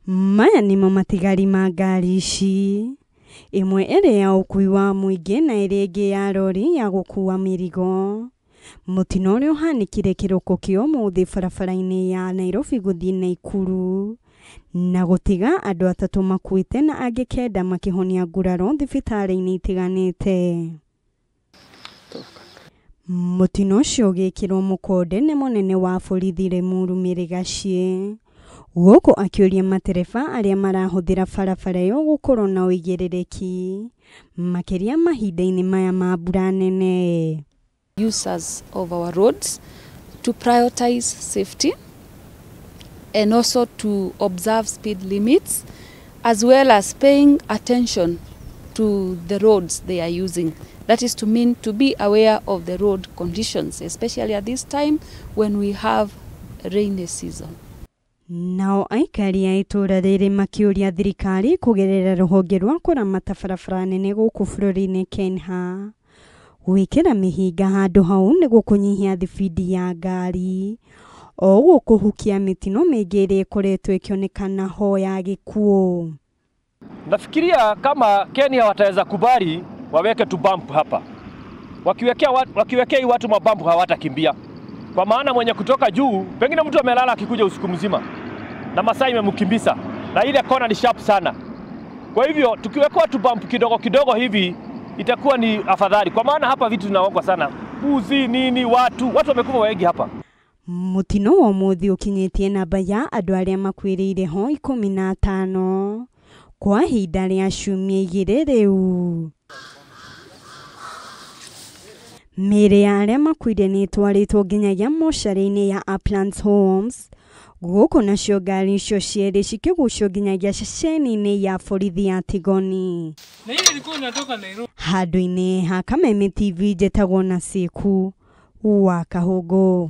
Maya nimo matigari ma ngari ici. Imwe ĩrĩ ya ũkui wa mũingĩ na ĩrĩ ĩngĩ ya lori ya gũkua mĩrigo. Mũtino ũrĩa ũhanĩkire kĩroko kĩa ũmũthĩ barabara-inĩ ya Nairobi gũthiĩ Naikuru na gũtiga andũ 3 makuĩte na angĩ 9 makĩhonia nguraro thibitarĩ-inĩ itiganĩte. Mũtino ũcio ũgĩkĩrwo mũkonde nĩ mũnene wa borithi Lemuru Mĩrĩgaciĩ. Gũkũ akĩũria matereba arĩa marahũthĩra barabara ĩyo gũkorwo na ũigĩrĩrĩki makĩria mahinda-inĩ maya ma mbura nene. Users of our roads to prioritize safety and also to observe speed limits as well as paying attention to the roads they are using. That is to mean to be aware of the road conditions, especially at this time when we have rainy season. Nao aikari a itũra rĩrĩ makĩũria thirikari kũgerera rũhonge rwa kũramata barabara nene gũkũ bũrũri-inĩ Kenya gwĩkĩra mĩhĩnga handũ hau nĩguo kũnyihia thibindi ya ngari o ũguo kũhukia mĩtino mĩingĩ ĩrĩa ĩkoretwo ĩkĩonekana ho ya gĩkuũ. Nafikiria kama Kenya wataweza kubali waweke tu bump hapa. Wakiwekea watu mabump hawatakimbia. Kwa maana mwenye kutoka juu, pengine mtu amelala akikuja usiku mzima na masaa imemkimbisa na ile kona ni sharp sana. Kwa hivyo tukiwekwa tu bump kidogo kidogo hivi itakuwa ni afadhali. Kwa maana hapa vitu zinaongwa sana. Buzi nini watu wamekufa wengi hapa. Mutino wa mũthĩ ũkinyĩtie namba ya andũ arĩa makuĩrĩire ho 15 kwa ihinda rĩa ciumia 2 rĩu. Mĩĩrĩ ya arĩa makuire nĩ ĩtwarĩtwo nginyagia mocarĩ-inĩ ya Uplands Homes. Gũkũ nacio ngari icio cierĩ cikĩgucio nginyagia ceceni-inĩ ya borithi ya Tigoni. Handũ-inĩ ha Kameme TV njĩtagwo Naseku wa Kahũngũ.